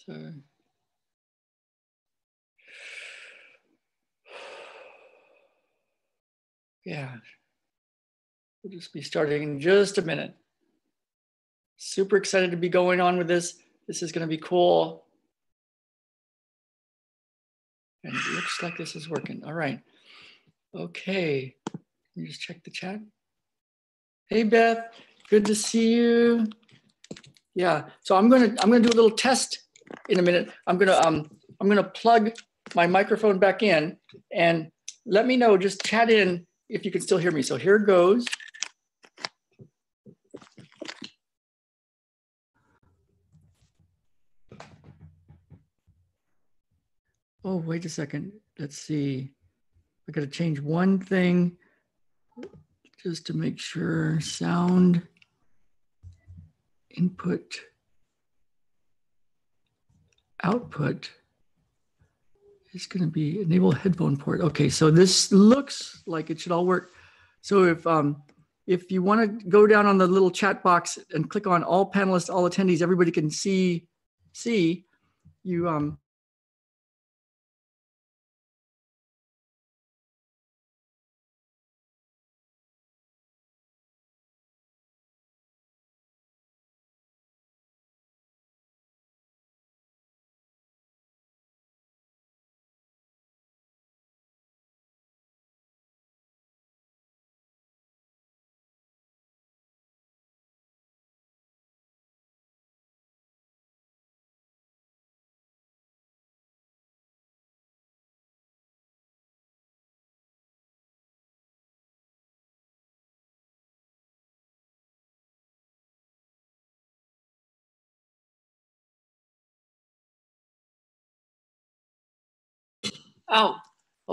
So yeah, we'll just be starting in just a minute. Super excited to be going on with this. This is going to be cool. And it looks like this is working. All right. Okay. Let me just check the chat. Hey Beth, good to see you. Yeah. So I'm gonna do a little test in a minute. I'm gonna plug my microphone back in and let me know. Just chat in if you can still hear me. So here goes. Oh, wait a second. Let's see. I got to change one thing just to make sure. Sound input output is going to be enable headphone port. Okay, so this looks like it should all work. So if you want to go down on the little chat box and click on all panelists, all attendees, everybody can see you. Oh,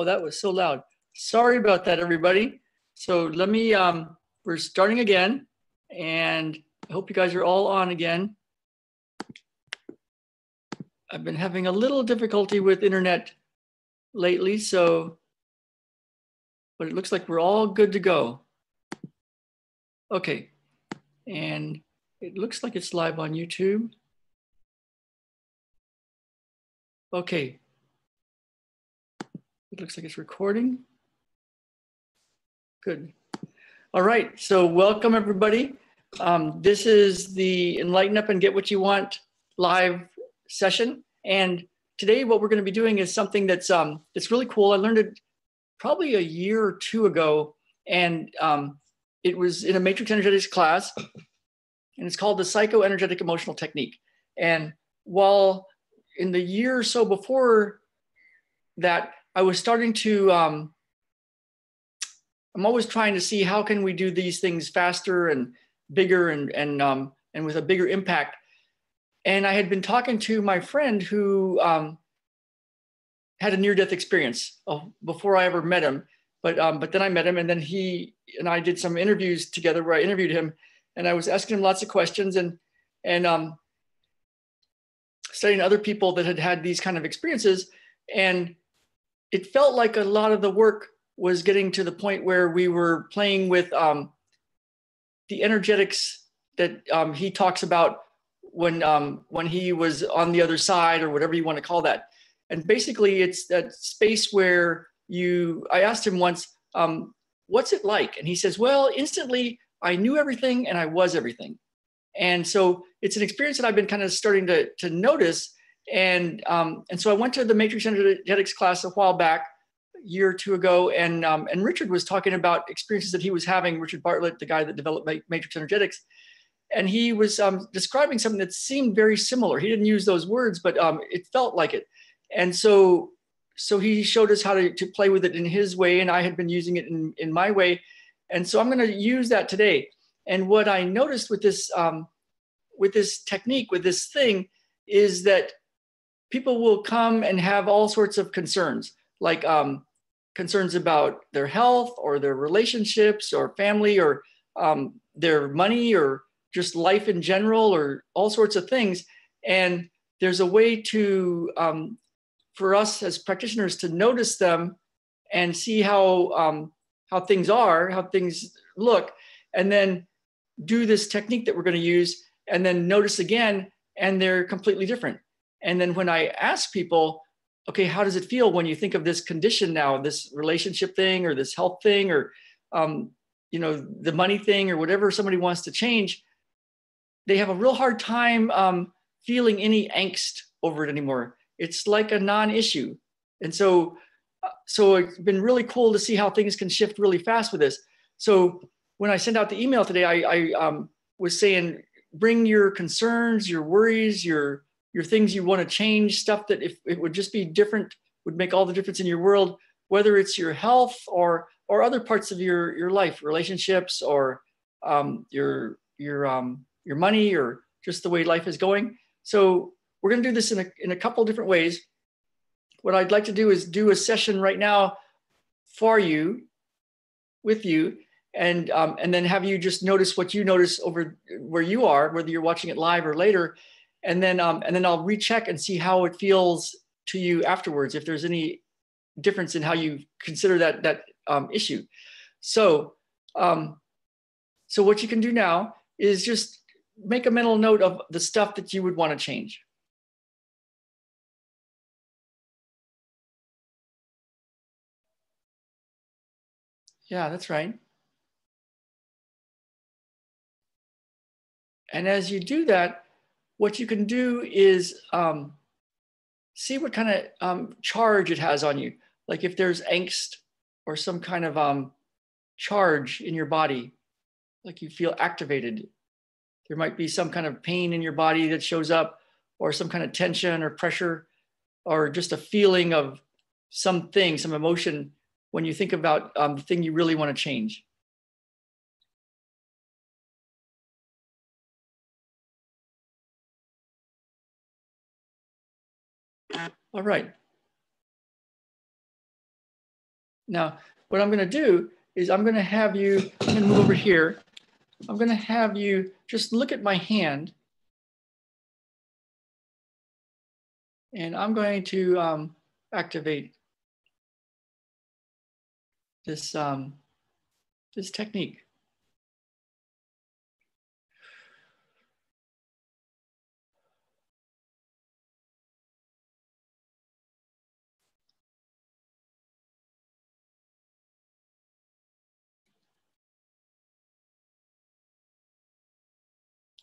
that was so loud. Sorry about that, everybody. So let me, we're starting again, and I hope you guys are all on again. I've been having a little difficulty with internet lately, but it looks like we're all good to go. Okay, and it looks like it's live on YouTube. Okay, it looks like it's recording. Good. All right, so welcome everybody. This is the Enlighten Up and Get What You Want live session. And today what we're going to be doing is something that's it's really cool. I learned it probably a year or two ago, and it was in a matrix energetics class, and it's called the psychoenergetic emotional technique. And while in the year or so before that, I was starting to I'm always trying to see how can we do these things faster and bigger and with a bigger impact. And I had been talking to my friend who had a near-death experience before I ever met him. But then I met him, and then he and I did some interviews together where I interviewed him, and I was asking him lots of questions and studying other people that had had these kind of experiences. And it felt like a lot of the work was getting to the point where we were playing with the energetics that he talks about when he was on the other side, or whatever you want to call that. And basically it's that space where I asked him once, what's it like? And he says, well, instantly I knew everything and I was everything. And so it's an experience that I've been kind of starting to notice. And so I went to the matrix energetics class a while back, a year or two ago, and Richard was talking about experiences that he was having, Richard Bartlett, the guy that developed matrix energetics. And he was describing something that seemed very similar. He didn't use those words, but it felt like it. And so he showed us how to play with it in his way, and I had been using it in my way. And so I'm going to use that today. And what I noticed with this technique, with this thing, is that people will come and have all sorts of concerns, like concerns about their health or their relationships or family or their money or just life in general or all sorts of things. And there's a way to, for us as practitioners, to notice them and see how things are, how things look, and then do this technique that we're going to use, and then notice again, and they're completely different. And then when I ask people, okay, how does it feel when you think of this condition now, this relationship thing or this health thing or the money thing or whatever somebody wants to change, they have a real hard time feeling any angst over it anymore. It's like a non-issue. And so it's been really cool to see how things can shift really fast with this. So when I sent out the email today, I was saying, bring your concerns, your worries, your things you want to change, stuff that if it would just be different, would make all the difference in your world, whether it's your health or other parts of your life, relationships, or your money, or just the way life is going. So we're going to do this in a couple different ways. What I'd like to do is do a session right now for you, with you, and then have you just notice what you notice over where you are, whether you're watching it live or later, and then I'll recheck and see how it feels to you afterwards, if there's any difference in how you consider that issue. So what you can do now is just make a mental note of the stuff that you would want to change. Yeah, that's right. And as you do that, what you can do is see what kind of charge it has on you. Like if there's angst or some kind of charge in your body, like you feel activated. There might be some kind of pain in your body that shows up, or some kind of tension or pressure, or just a feeling of something, some emotion when you think about the thing you really want to change. All right. Now, what I'm going to do is I'm going to move over here. I'm going to have you just look at my hand. And I'm going to activate this, this technique.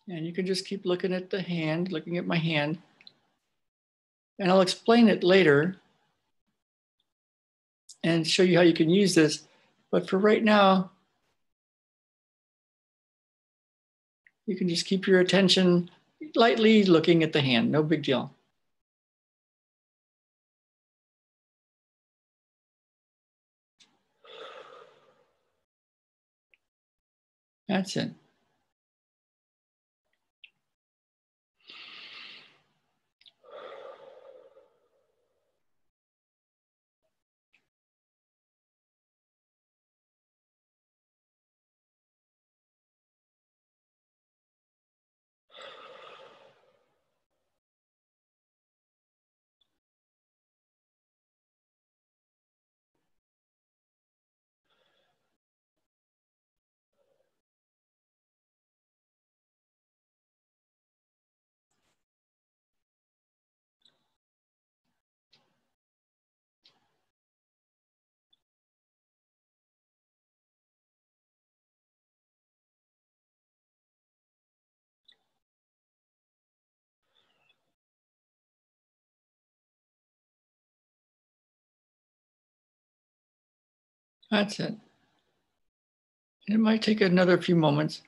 And you can just keep looking at the hand, looking at my hand. And I'll explain it later and show you how you can use this. But for right now, you can just keep your attention lightly looking at the hand, no big deal. That's it. That's it. It might take another few moments.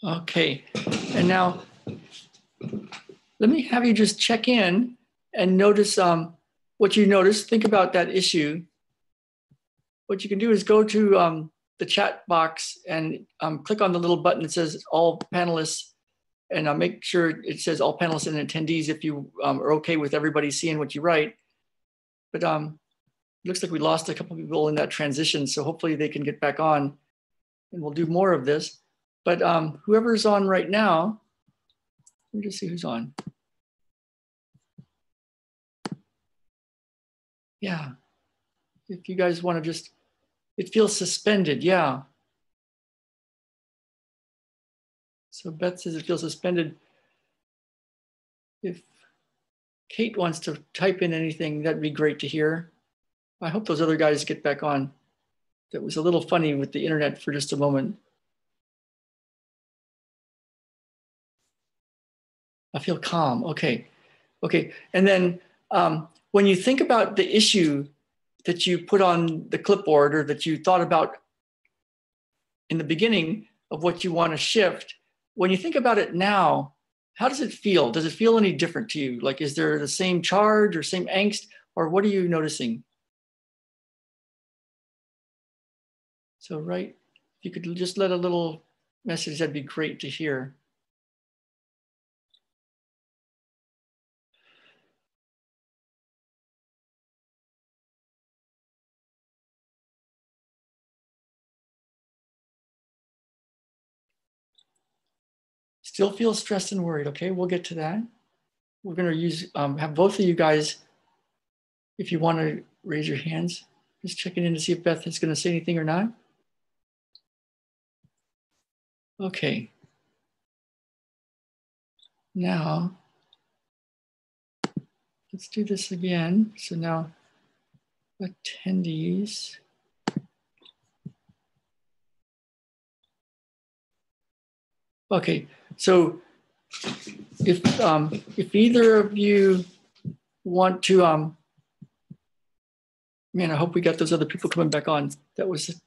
Okay, and now let me have you just check in and notice what you notice. Think about that issue. What you can do is go to the chat box and click on the little button that says all panelists, and make sure it says all panelists and attendees if you are okay with everybody seeing what you write. But it looks like we lost a couple of people in that transition, so hopefully they can get back on and we'll do more of this. But whoever's on right now, let me just see who's on. Yeah, if you guys want to just, it feels suspended, yeah. So Beth says it feels suspended. If Kate wants to type in anything, that'd be great to hear. I hope those other guys get back on. That was a little funny with the internet for just a moment. I feel calm, okay. Okay, and then when you think about the issue that you put on the clipboard or that you thought about in the beginning of what you want to shift, when you think about it now, how does it feel? Does it feel any different to you? Like, is there the same charge or same angst, or what are you noticing? So, right, if you could just let a little message, that'd be great to hear. Still feel stressed and worried. Okay, we'll get to that. We're going to use, have both of you guys, if you want to raise your hands, just checking in to see if Beth is going to say anything or not. Okay. Now, let's do this again. So now, attendees. Okay, so if either of you want to, man, I hope we got those other people coming back on. That was,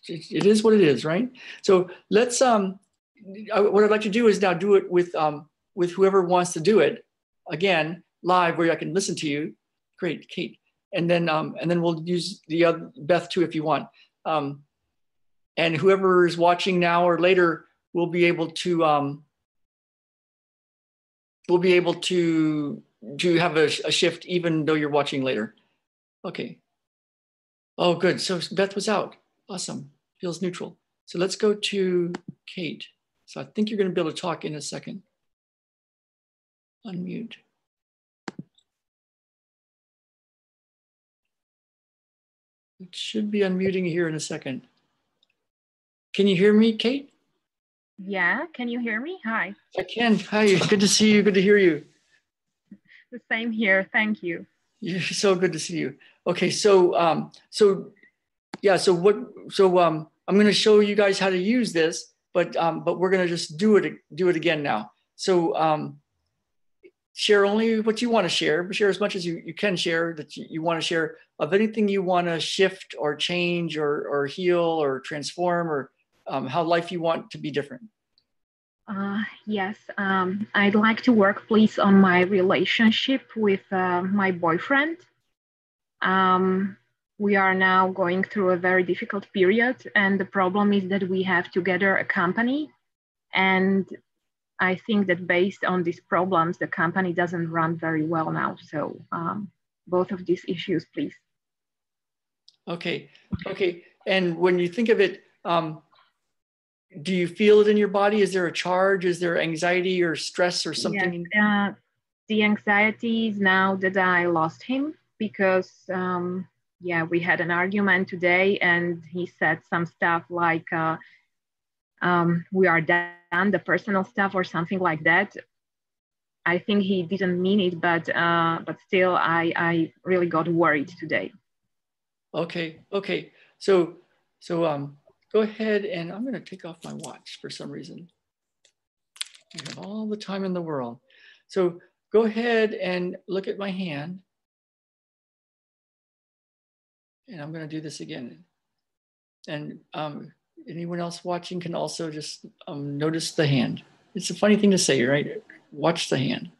it is what it is, right? So let's, what I'd like to do is now do it with whoever wants to do it, again, live where I can listen to you. Great, Kate. And then we'll use the other, Beth too, if you want. And whoever is watching now or later will be able to, have a shift even though you're watching later. Okay. Oh, good. So Beth was out. Awesome. Feels neutral. So let's go to Kate. So I think you're going to be able to talk in a second. Unmute. It should be unmuting here in a second. Can you hear me, Kate? Yeah, can you hear me? Hi. I can. Hi, good to see you. Good to hear you. The same here. Thank you. You're so good to see you. Okay, so I'm going to show you guys how to use this, but we're going to just do it again now. So share only what you want to share, but share as much as you can share that you want to share of anything you want to shift or change or heal or transform or how life you want to be different. Yes, I'd like to work, please, on my relationship with my boyfriend. We are now going through a very difficult period, and the problem is that we have together a company, and I think that based on these problems, the company doesn't run very well now. So both of these issues, please. Okay. And when you think of it, do you feel it in your body? Is there a charge? Is there anxiety or stress or something? Yes, the anxiety is now that I lost him because, we had an argument today and he said some stuff like, we are done, the personal stuff or something like that. I think he didn't mean it, but still I really got worried today. Okay. So go ahead, and I'm going to take off my watch for some reason. I have all the time in the world. So go ahead and look at my hand. And I'm going to do this again. And anyone else watching can also just notice the hand. It's a funny thing to say, right? Watch the hand.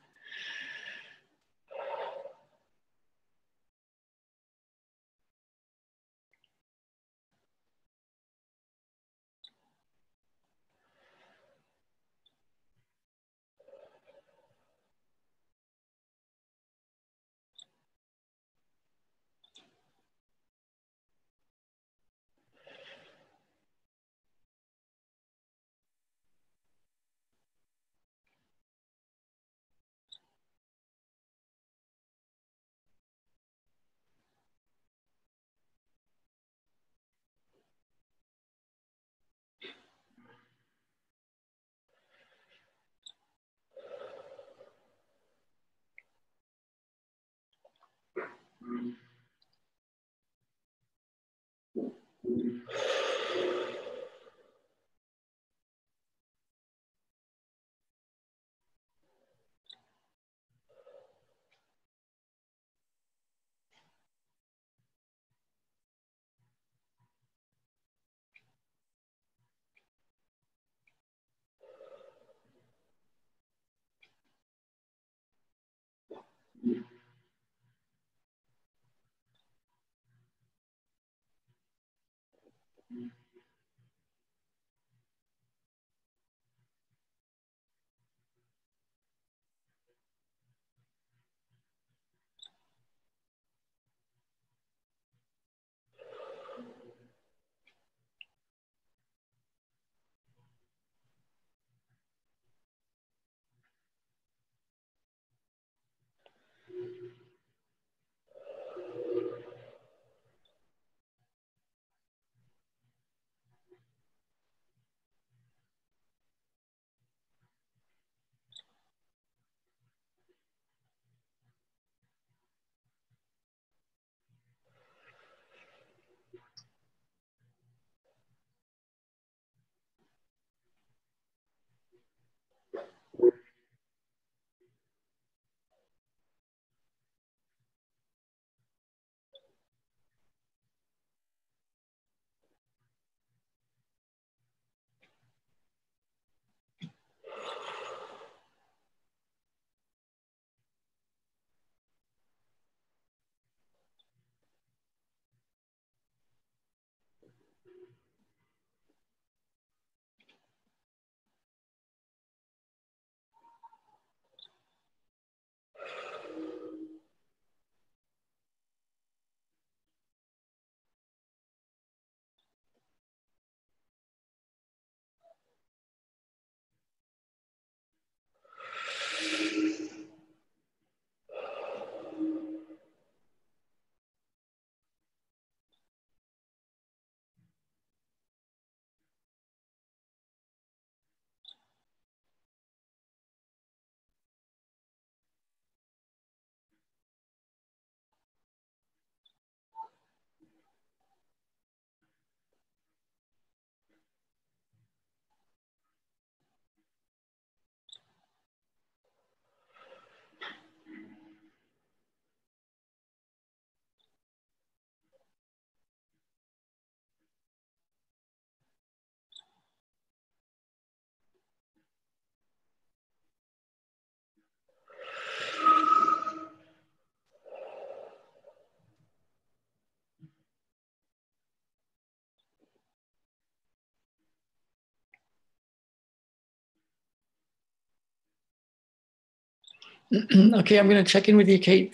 Okay, I'm going to check in with you, Kate.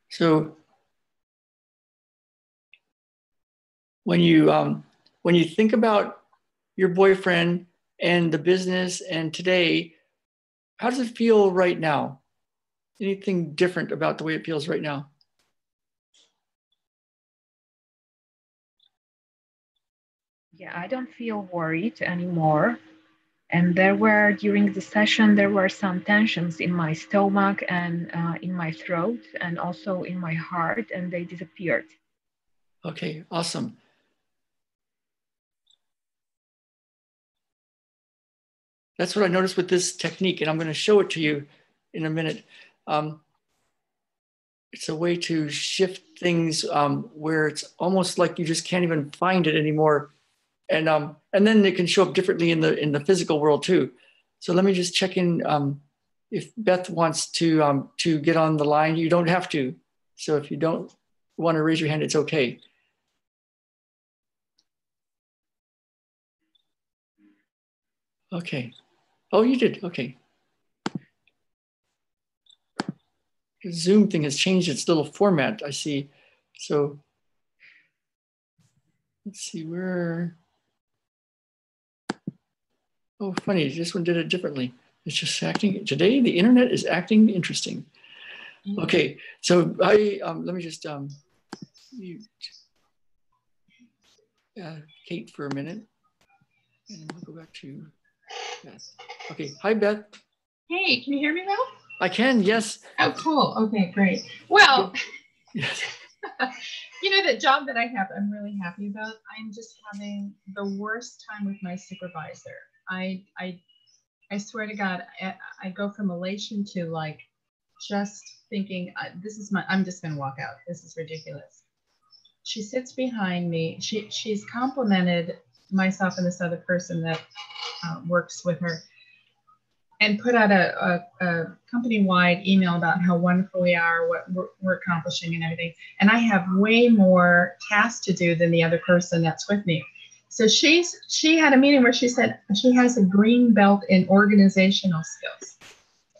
So when you think about your boyfriend and the business and today, how does it feel right now? Anything different about the way it feels right now? Yeah, I don't feel worried anymore. And there were, during the session, there were some tensions in my stomach and in my throat and also in my heart, and they disappeared. Okay, awesome. That's what I noticed with this technique, and I'm going to show it to you in a minute. It's a way to shift things where it's almost like you just can't even find it anymore. and then it can show up differently in the physical world too. So let me just check in if Beth wants to get on the line. You don't have to. So if you don't want to raise your hand, it's okay. Okay. Oh, you did. Okay. The Zoom thing has changed its little format, I see. So let's see where. Oh, funny. This one did it differently. It's just acting. Today, the internet is acting interesting. Okay. So let me just mute Kate for a minute. And we'll go back to Beth. Okay. Hi, Beth. Hey, can you hear me now? I can, yes. Oh, cool. Okay, great. Well, yes. You know, that job that I have, I'm really happy about. I'm just having the worst time with my supervisor. I swear to God, I go from elation to like just thinking, I'm just going to walk out. This is ridiculous. She sits behind me. She's complimented myself and this other person that works with her, and put out a company-wide email about how wonderful we are, what we're accomplishing and everything. And I have way more tasks to do than the other person that's with me. So she had a meeting where she said she has a green belt in organizational skills.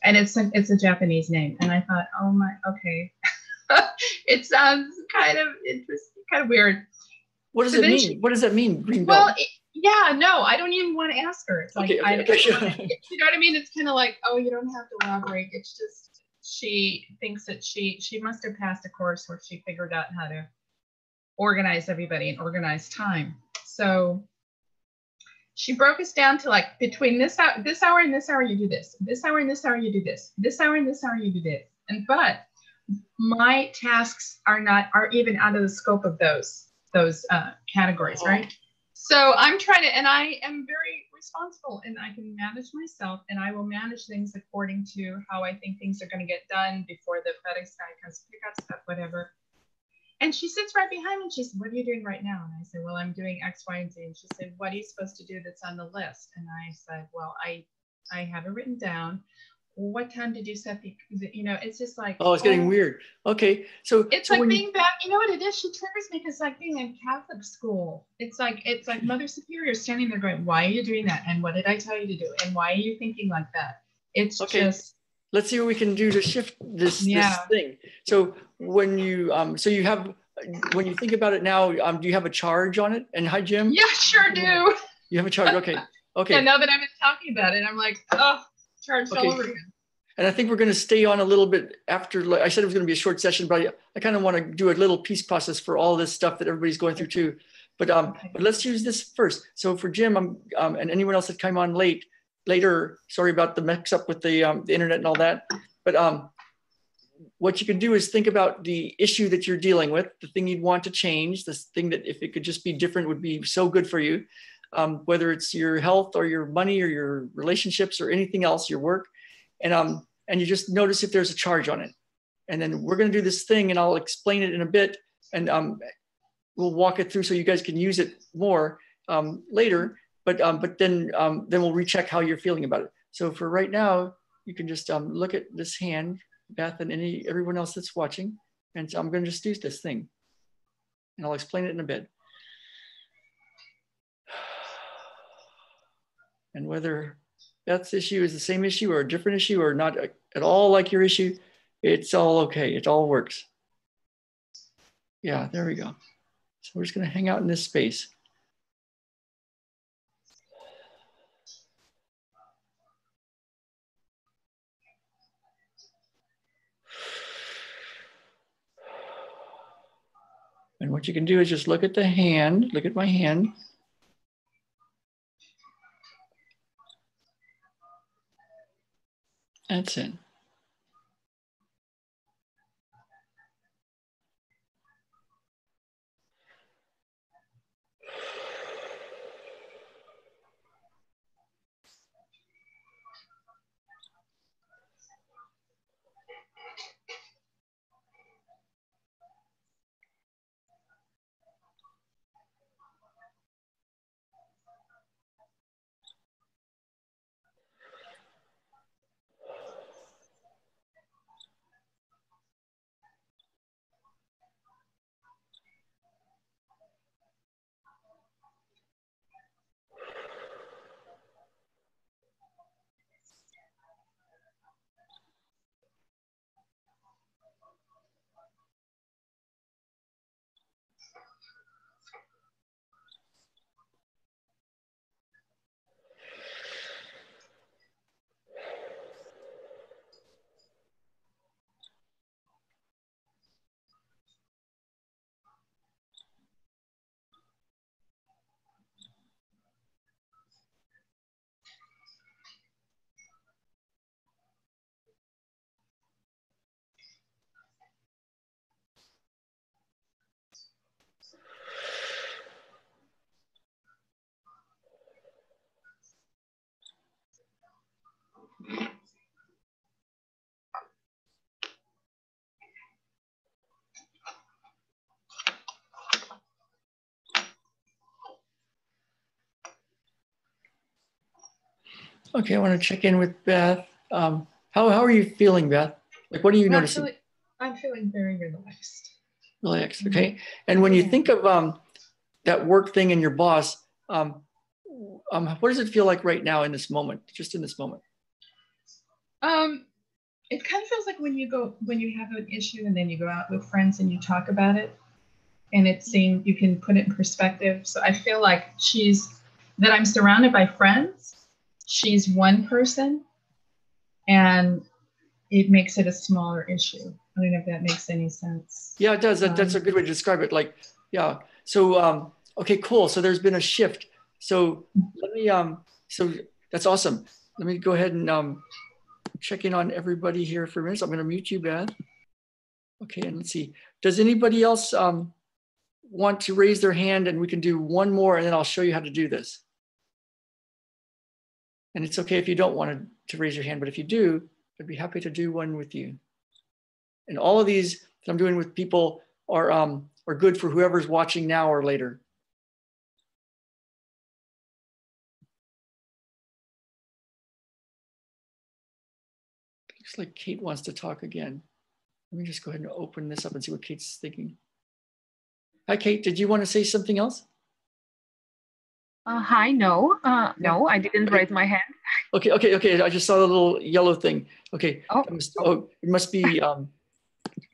And it's a Japanese name. And I thought, oh my, okay. It sounds kind of interesting, kind of weird. What does it mean? What does that mean, green belt? Well, yeah, no, I don't even want to ask her. It's like, okay. You know what I mean? It's kind of like, oh, you don't have to elaborate. It's just, she thinks that she must have passed a course where she figured out how to organize everybody and organize time. So she broke us down to like, between this hour and this hour, you do this. This hour and this hour, you do this. This hour and this hour, you do this. But my tasks are even out of the scope of those categories, right? So I'm trying to, and I am very responsible, and I can manage myself, and I will manage things according to how I think things are going to get done before the FedEx guy comes to pick up stuff, whatever. And she sits right behind me, and she said, what are you doing right now? And I said, well, I'm doing X, Y, and Z. And she said, what are you supposed to do that's on the list? And I said, well, I have it written down. What time did you set the, you know, it's just like, oh, it's getting weird. Okay. So it's like being back, you know what it is? She triggers me because like being in Catholic school, it's like Mother Superior standing there going, why are you doing that? And what did I tell you to do? And why are you thinking like that? It's okay. Just, let's see what we can do to shift this thing. So when you when you think about it now, do you have a charge on it? And hi, Jim. Yeah, sure do. You have a charge. Okay. Okay. Yeah, now that I've been talking about it, I'm like, oh, charged all over again. And I think we're going to stay on a little bit after. I said it was going to be a short session, but I kind of want to do a little peace process for all this stuff that everybody's going through too. But let's use this first. So for Jim, and anyone else that came on later, sorry about the mix up with the internet and all that. But what you can do is think about the issue that you're dealing with, the thing you'd want to change, this thing that if it could just be different would be so good for you, whether it's your health or your money or your relationships or anything else, your work. And you just notice if there's a charge on it. And then we're going to do this thing and I'll explain it in a bit. And we'll walk it through so you guys can use it more later. But then we'll recheck how you're feeling about it. So for right now, you can just look at this hand, Beth, and everyone else that's watching. And so I'm going to just do this thing. And I'll explain it in a bit. And whether Beth's issue is the same issue or a different issue or not at all like your issue, it's all okay. It all works. Yeah, there we go. So we're just going to hang out in this space. And what you can do is just look at the hand, look at my hand. That's it. Okay, I want to check in with Beth. How are you feeling, Beth? Like, what are you noticing? I'm feeling very relaxed. Relaxed, okay. And when you think of that work thing and your boss, what does it feel like right now in this moment, just in this moment? It kind of feels like when you have an issue and then you go out with friends and you talk about it, and you can put it in perspective. So I feel like that I'm surrounded by friends. She's one person, and it makes it a smaller issue. I don't know if that makes any sense. Yeah, it does. That's a good way to describe it. Like, yeah. So, okay, cool. So there's been a shift. So let me, so that's awesome. Let me go ahead and check in on everybody here for a minute. So I'm going to mute you, Beth. Okay, and let's see. Does anybody else want to raise their hand, and we can do one more, and then I'll show you how to do this. And it's okay if you don't want to raise your hand, but if you do, I'd be happy to do one with you. And all of these that I'm doing with people are good for whoever's watching now or later. Looks like Kate wants to talk again. Let me just go ahead and open this up and see what Kate's thinking. Hi, Kate. Did you want to say something else? Hi, no, I didn't raise my hand. Okay. I just saw the little yellow thing. Okay. It must be.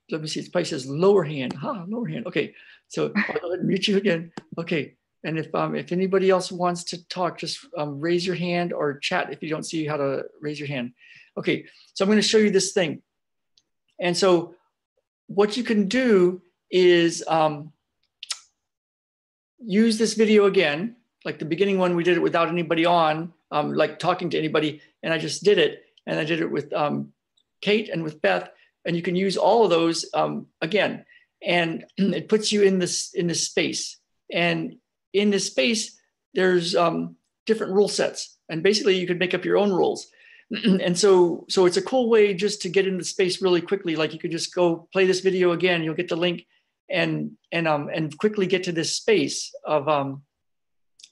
Let me see. It probably says lower hand. Lower hand. Okay. So I'll go ahead and mute you again. Okay. And if anybody else wants to talk, just raise your hand or chat if you don't see how to raise your hand. Okay. So I'm going to show you this thing. And so what you can do is use this video again, like the beginning one, we did it without anybody on, like talking to anybody. And I just did it. And I did it with Kate and with Beth. And you can use all of those again. And it puts you in this space. And in this space, there's different rule sets. And basically you could make up your own rules. And so it's a cool way just to get into space really quickly. Like you could just go play this video again, you'll get the link and quickly get to this space of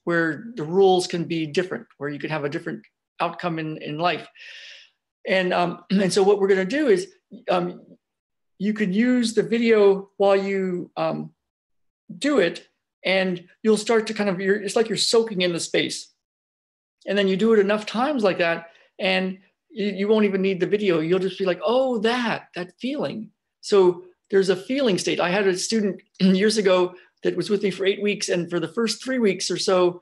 where the rules can be different, where you could have a different outcome in life. And so what we're going to do is you could use the video while you do it, and you'll start to kind of, it's like you're soaking in the space. And then you do it enough times like that, and you won't even need the video. You'll just be like, oh, that feeling. So there's a feeling state. I had a student years ago that was with me for 8 weeks. And for the first 3 weeks or so,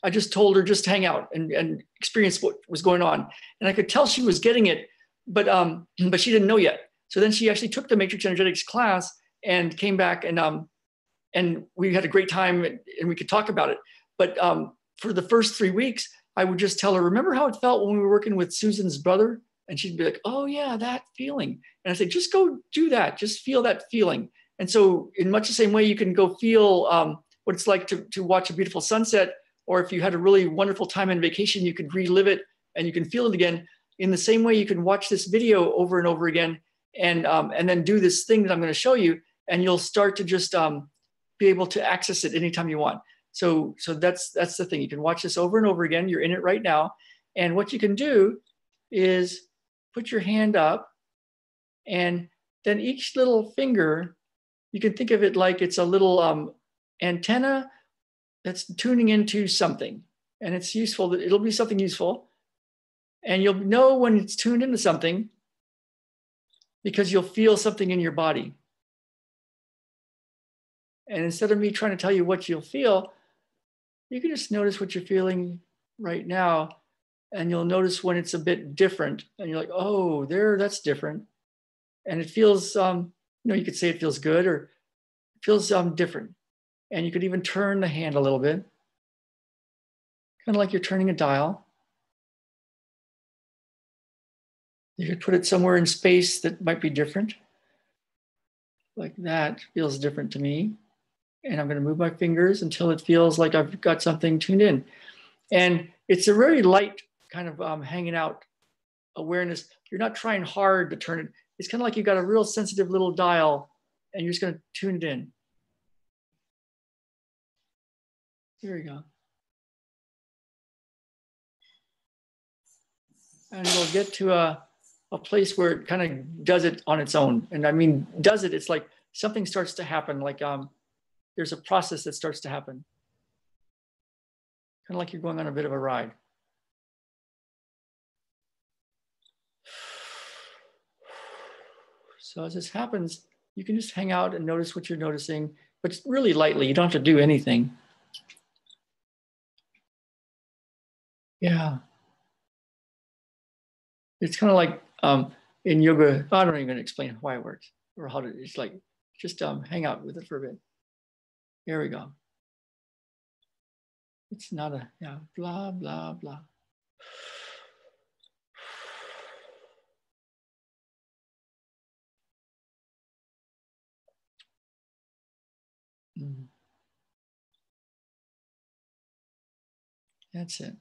I just told her just hang out and experience what was going on. And I could tell she was getting it, but she didn't know yet. So then she actually took the matrix energetics class and came back, and we had a great time, and we could talk about it. But for the first 3 weeks, I would just tell her, remember how it felt when we were working with Susan's brother? And she'd be like, oh yeah, that feeling. And I say, just go do that. Just feel that feeling. And so in much the same way, you can go feel what it's like to watch a beautiful sunset, or if you had a really wonderful time on vacation, you could relive it and you can feel it again. In the same way, you can watch this video over and over again and then do this thing that I'm going to show you, and you'll start to just be able to access it anytime you want. So that's the thing. You can watch this over and over again. You're in it right now. And what you can do is put your hand up, and then each little finger, you can think of it like it's a little antenna that's tuning into something. And it's useful. It'll be something useful. And you'll know when it's tuned into something because you'll feel something in your body. And instead of me trying to tell you what you'll feel, you can just notice what you're feeling right now, and you'll notice when it's a bit different, and you're like, oh, that's different. And it feels, you could say it feels good, or it feels different. And you could even turn the hand a little bit, kind of like you're turning a dial. You could put it somewhere in space that might be different. Like that feels different to me. And I'm going to move my fingers until it feels like I've got something tuned in. And it's a very light kind of hanging out awareness. You're not trying hard to turn it. It's kind of like you've got a real sensitive little dial, and you're just going to tune it in. Here we go. and it'll get to a place where it kind of does it on its own. And I mean, does it, it's like something starts to happen, like there's a process that starts to happen. Kind of like you're going on a bit of a ride. So as this happens, you can just hang out and notice what you're noticing, but really lightly. You don't have to do anything. Yeah. It's kind of like in yoga, I don't even explain why it works or how to, it's like, just hang out with it for a bit. There we go. It's not a, yeah, blah, blah, blah. That's it.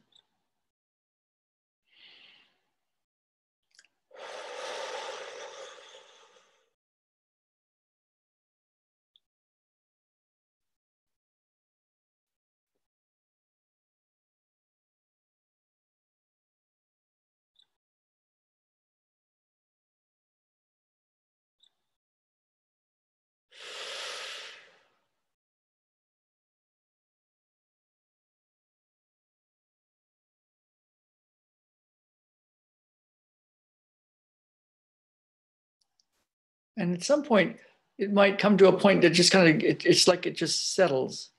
And at some point, it might come to a point that just kind of, it's like it just settles.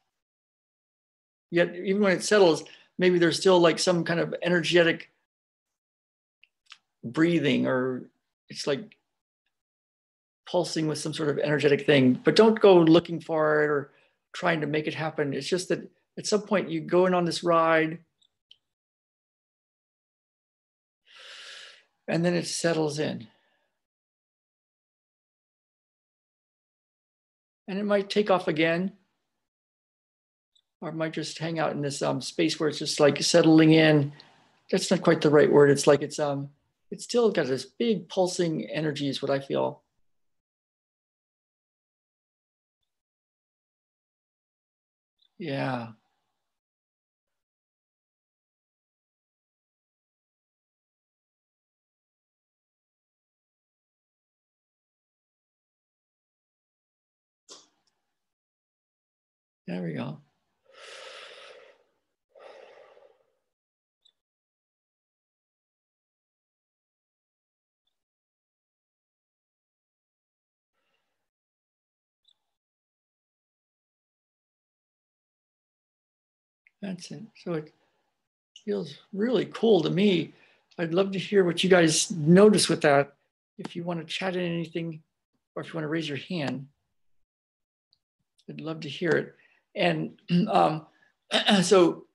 Yet, even when it settles, maybe there's still like some kind of energetic breathing, or it's like pulsing with some sort of energetic thing. But don't go looking for it or trying to make it happen. It's just that at some point you go in on this ride and then it settles in. And it might take off again, or it might just hang out in this space where it's just like settling in. That's not quite the right word. It's like it's still got this big pulsing energy is what I feel. Yeah. There we go. That's it. So it feels really cool to me. I'd love to hear what you guys notice with that. If you want to chat in anything, or if you want to raise your hand, I'd love to hear it. And so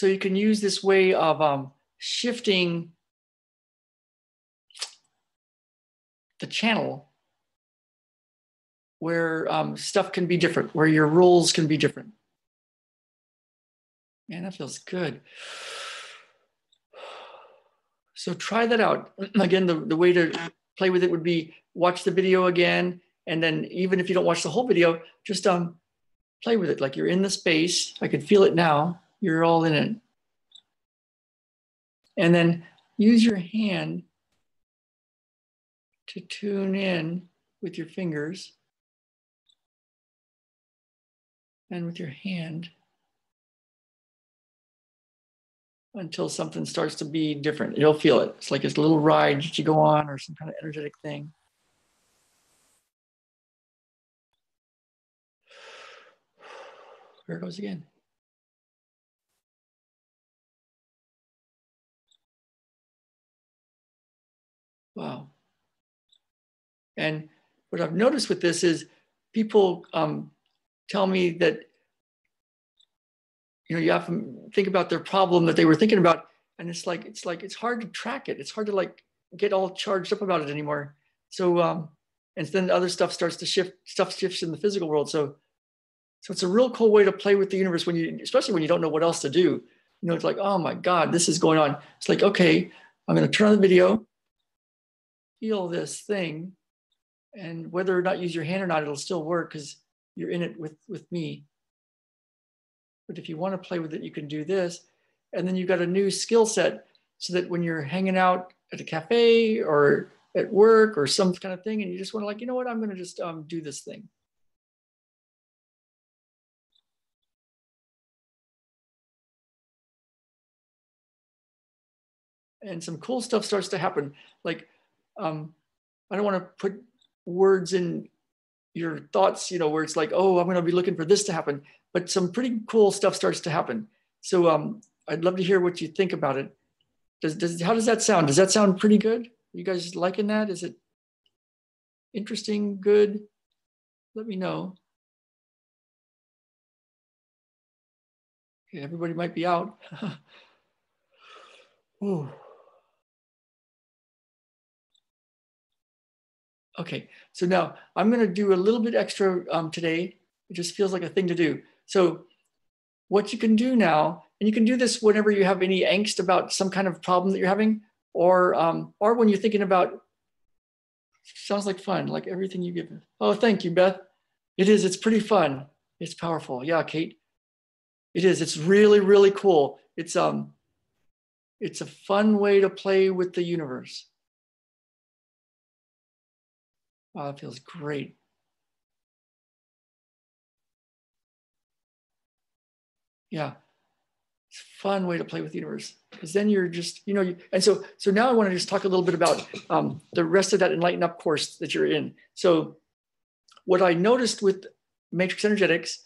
you can use this way of shifting the channel where stuff can be different, where your rules can be different. Man, that feels good. So try that out. Again, the way to play with it would be watch the video again. And then even if you don't watch the whole video, just play with it. Like you're in the space. I can feel it now. You're all in it. And then use your hand to tune in with your fingers and with your hand until something starts to be different. You'll feel it. It's like this little ride that you go on or some kind of energetic thing. There it goes again. Wow. And what I've noticed with this is people tell me that, you know, you have to think about their problem that they were thinking about. And it's hard to track it. It's hard to like get all charged up about it anymore. So, and then other stuff starts to shift, stuff shifts in the physical world. So it's a real cool way to play with the universe when you, especially when you don't know what else to do. You know, it's like, oh my God, this is going on. It's like, okay, I'm going to turn on the video, feel this thing, and whether or not use your hand or not, it'll still work because you're in it with me. But if you want to play with it, you can do this. And then you've got a new skill set so that when you're hanging out at a cafe or at work or some kind of thing, and you just want to like, you know what, I'm going to just do this thing. And some cool stuff starts to happen. Like, I don't want to put words in your thoughts, you know, where it's like, oh, I'm going to be looking for this to happen, but some pretty cool stuff starts to happen. So I'd love to hear what you think about it. How does that sound? Does that sound pretty good? You guys liking that? Is it interesting? Good? Let me know. Okay, everybody might be out. Ooh. Okay, so now I'm going to do a little bit extra today. It just feels like a thing to do. So what you can do now, and you can do this whenever you have any angst about some kind of problem that you're having, or when you're thinking about, sounds like fun, like everything you give. Oh, thank you, Beth. It is, it's pretty fun. It's powerful. Yeah, Kate. It is, it's really, really cool. It's a fun way to play with the universe. Wow, that feels great. Yeah, it's a fun way to play with the universe, because then you're just, you know, and so now I want to just talk a little bit about the rest of that Enlighten Up course that you're in. So what I noticed with matrix energetics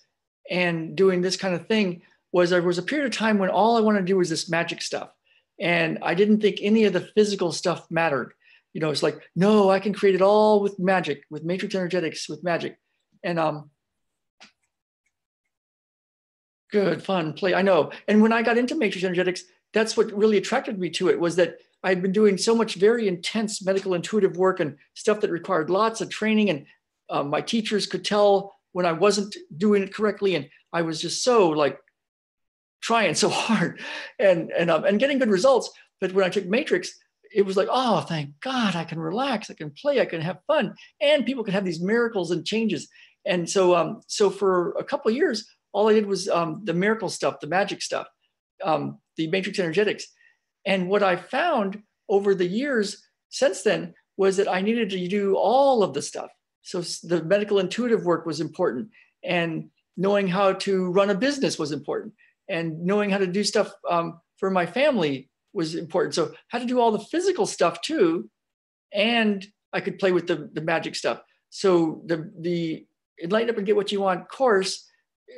and doing this kind of thing was there was a period of time when all I wanted to do was this magic stuff. And I didn't think any of the physical stuff mattered. You know, it's like, no, I can create it all with magic, with matrix energetics, with magic. And good, fun, play, I know. And when I got into matrix energetics, that's what really attracted me to it, was that I'd been doing so much very intense medical intuitive work and stuff that required lots of training. And my teachers could tell when I wasn't doing it correctly. And I was just so like trying so hard and getting good results. But when I took matrix, it was like, oh, thank God, I can relax, I can play, I can have fun, and people can have these miracles and changes. And so, so for a couple of years, all I did was the miracle stuff, the magic stuff, the matrix energetics. And what I found over the years since then was that I needed to do all of the stuff. So the medical intuitive work was important, and knowing how to run a business was important, and knowing how to do stuff for my family was important. So how to do all the physical stuff too, and I could play with the magic stuff. So the Enlighten Up and Get What You Want course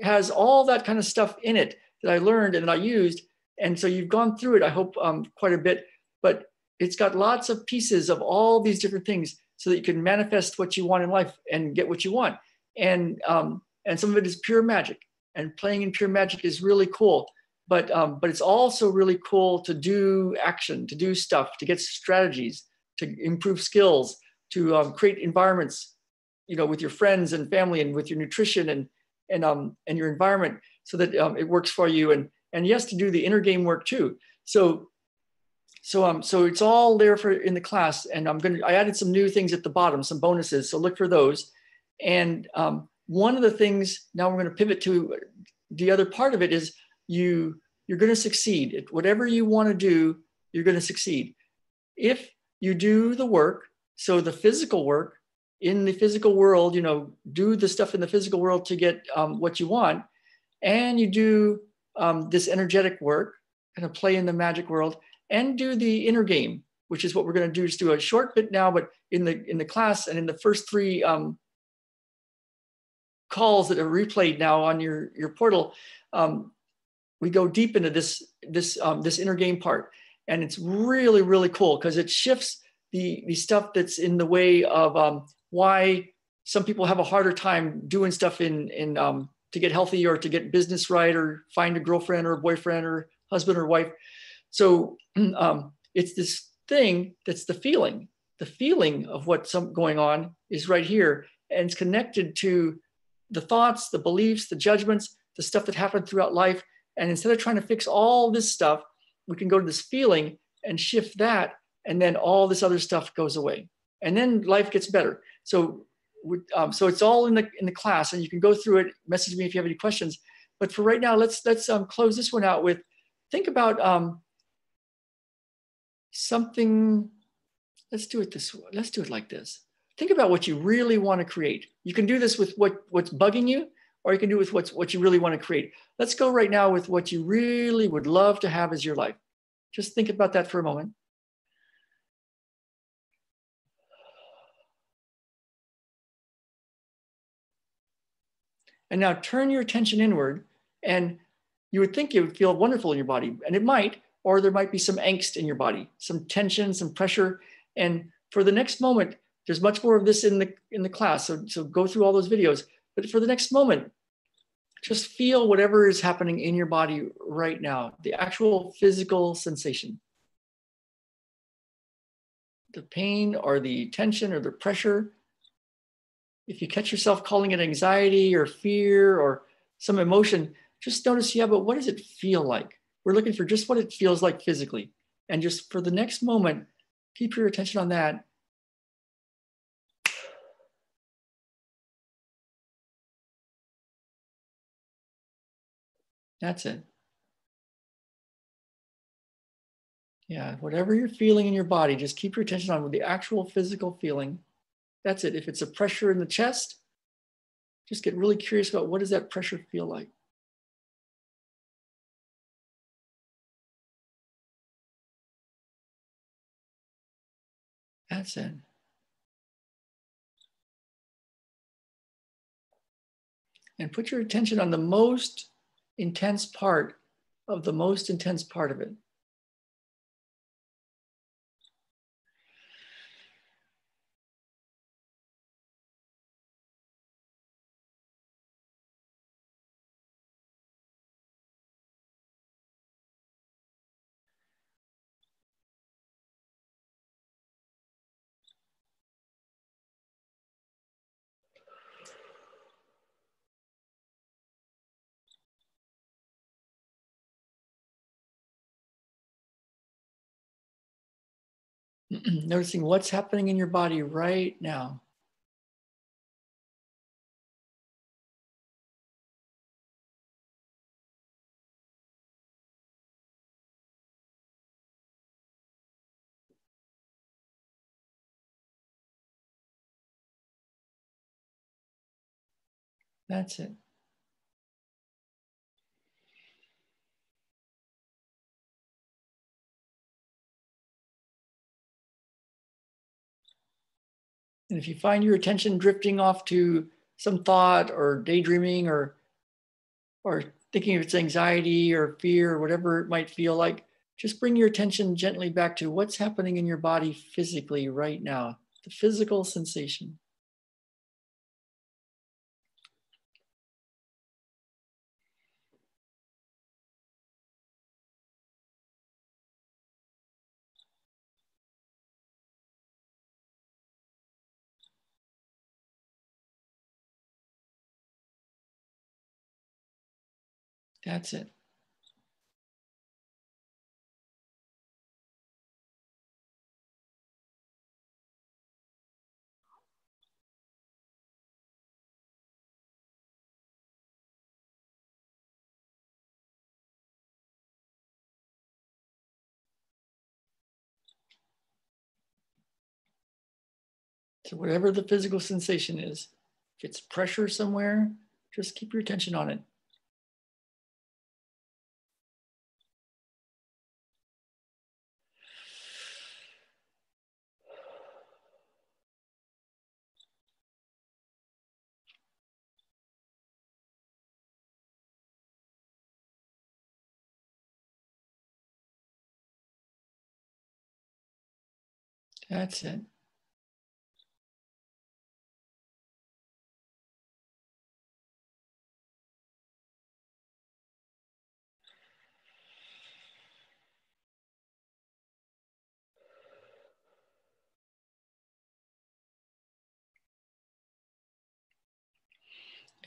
has all that kind of stuff in it that I learned and that I used. And so you've gone through it, I hope, quite a bit, but it's got lots of pieces of all these different things so that you can manifest what you want in life and get what you want. And some of it is pure magic, and playing in pure magic is really cool. But it's also really cool to do action, to do stuff, to get strategies, to improve skills, to create environments, you know, with your friends and family and with your nutrition and your environment, so that it works for you. And yes, to do the inner game work too. So it's all there for in the class. And I added some new things at the bottom, some bonuses. So look for those. And one of the things, now we're going to pivot to the other part of it, is you're going to succeed. Whatever you want to do, you're going to succeed. If you do the work, so the physical work in the physical world, you know, do the stuff in the physical world to get what you want, and you do this energetic work, kind of play in the magic world, and do the inner game, which is what we're going to do. Just do a short bit now, but in the class and in the first 3 calls that are replayed now on your portal, we go deep into this inner game part, and it's really, really cool because it shifts the stuff that's in the way of why some people have a harder time doing stuff in to get healthy or to get business right or find a girlfriend or a boyfriend or husband or wife. So it's this thing that's the feeling of what's going on is right here, and it's connected to the thoughts, the beliefs, the judgments, the stuff that happened throughout life. And instead of trying to fix all this stuff, we can go to this feeling and shift that, and then all this other stuff goes away, and then life gets better. So it's all in the class, and you can go through it. Message me if you have any questions. But for right now, let's close this one out with, think about something, let's do it this way. Let's do it like this. Think about what you really want to create. You can do this with what's bugging you, or you can do it with what you really want to create. Let's go right now with what you really would love to have as your life. Just think about that for a moment. And now turn your attention inward, and you would think it would feel wonderful in your body, and it might, or there might be some angst in your body, some tension, some pressure. And for the next moment, there's much more of this in the class. So go through all those videos. But for the next moment, just feel whatever is happening in your body right now, the actual physical sensation. The pain or the tension or the pressure. If you catch yourself calling it anxiety or fear or some emotion, just notice, yeah, but what does it feel like? We're looking for just what it feels like physically. And just for the next moment, keep your attention on that. That's it. Yeah, whatever you're feeling in your body, just keep your attention on the actual physical feeling. That's it. If it's a pressure in the chest, just get really curious about what does that pressure feel like. That's it. And put your attention on the most intense part of the most intense part of it. Noticing what's happening in your body right now. That's it. And if you find your attention drifting off to some thought or daydreaming or thinking of it's anxiety or fear or whatever it might feel like, just bring your attention gently back to what's happening in your body physically right now, the physical sensation. That's it. So whatever the physical sensation is, if it's pressure somewhere, just keep your attention on it. That's it.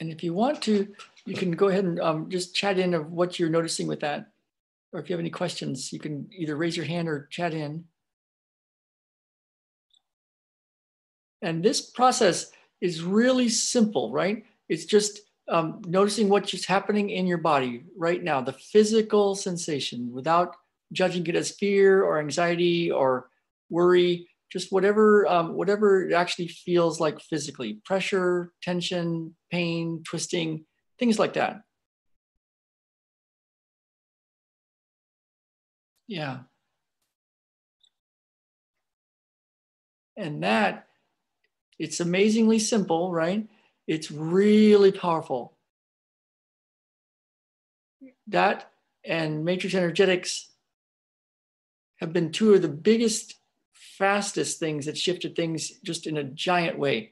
And if you want to, you can go ahead and just chat in of what you're noticing with that. Or if you have any questions, you can either raise your hand or chat in. And this process is really simple, right? It's just noticing what's just happening in your body right now, the physical sensation without judging it as fear or anxiety or worry, just whatever, whatever it actually feels like physically, pressure, tension, pain, twisting, things like that. Yeah. And that, it's amazingly simple, right? It's really powerful. That and matrix energetics have been two of the biggest, fastest things that shifted things just in a giant way.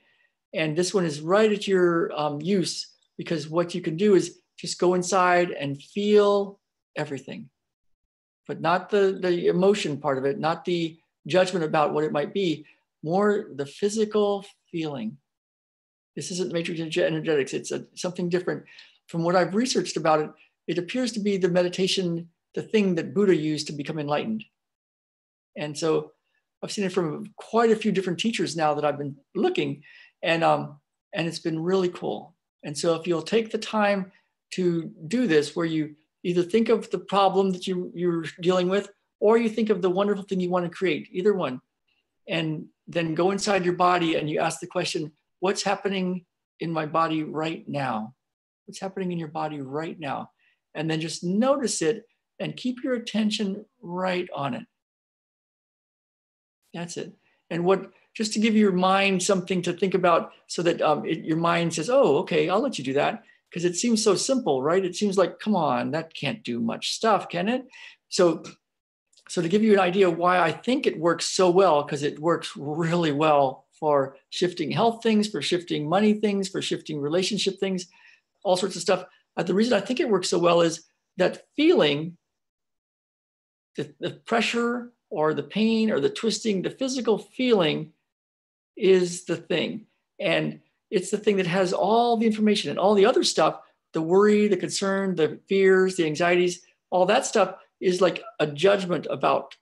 And this one is right at your use, because what you can do is just go inside and feel everything, but not the emotion part of it, not the judgment about what it might be, more the physical feeling. This isn't matrix energetics. It's something different. From what I've researched about it, it appears to be the meditation, the thing that Buddha used to become enlightened. And so I've seen it from quite a few different teachers now that I've been looking, and it's been really cool. And so if you'll take the time to do this, where you either think of the problem that you're dealing with, or you think of the wonderful thing you want to create, either one, and then go inside your body and you ask the question, what's happening in my body right now? What's happening in your body right now? And then just notice it and keep your attention right on it. That's it. And what, just to give your mind something to think about, so that your mind says, oh, okay, I'll let you do that. Because it seems so simple, right? It seems like, come on, that can't do much stuff, can it? So to give you an idea why I think it works so well, because it works really well for shifting health things, for shifting money things, for shifting relationship things, all sorts of stuff. The reason I think it works so well is that feeling, the pressure or the pain or the twisting, the physical feeling is the thing. And it's the thing that has all the information, and all the other stuff, the worry, the concern, the fears, the anxieties, all that stuff is like a judgment about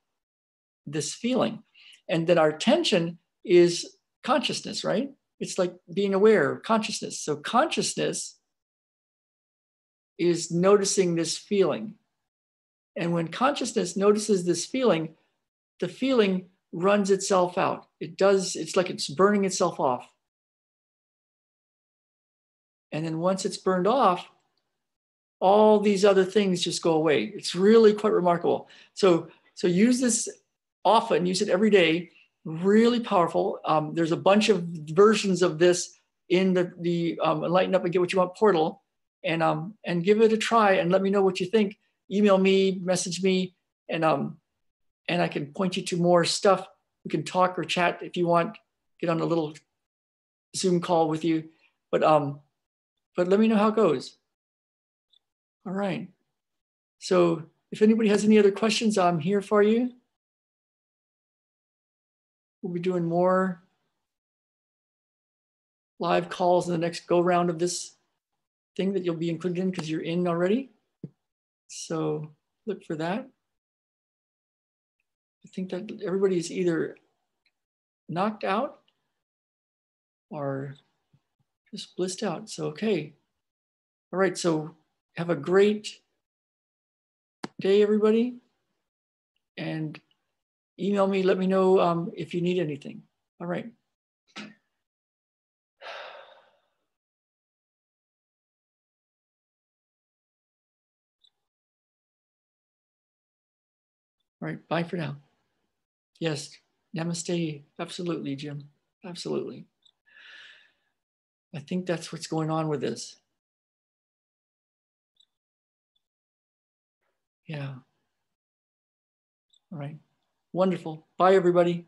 this feeling. And then our attention is consciousness, right? It's like being aware, consciousness. So consciousness is noticing this feeling. And when consciousness notices this feeling, the feeling runs itself out. It's like it's burning itself off. And then once it's burned off, all these other things just go away. It's really quite remarkable. So use this often, use it every day, really powerful. There's a bunch of versions of this in the Enlighten Up and Get What You Want portal, and give it a try and let me know what you think. Email me, message me, and I can point you to more stuff. We can talk or chat if you want, get on a little Zoom call with you, but let me know how it goes. All right. So if anybody has any other questions, I'm here for you. We'll be doing more live calls in the next go round of this thing that you'll be included in because you're in already. So look for that. I think that everybody's either knocked out or just blissed out. So, okay. All right. So have a great day, everybody. And email me, let me know if you need anything. All right. All right, bye for now. Yes, namaste. Absolutely, Jim. Absolutely. I think that's what's going on with this. Yeah. All right. Wonderful. Bye, everybody.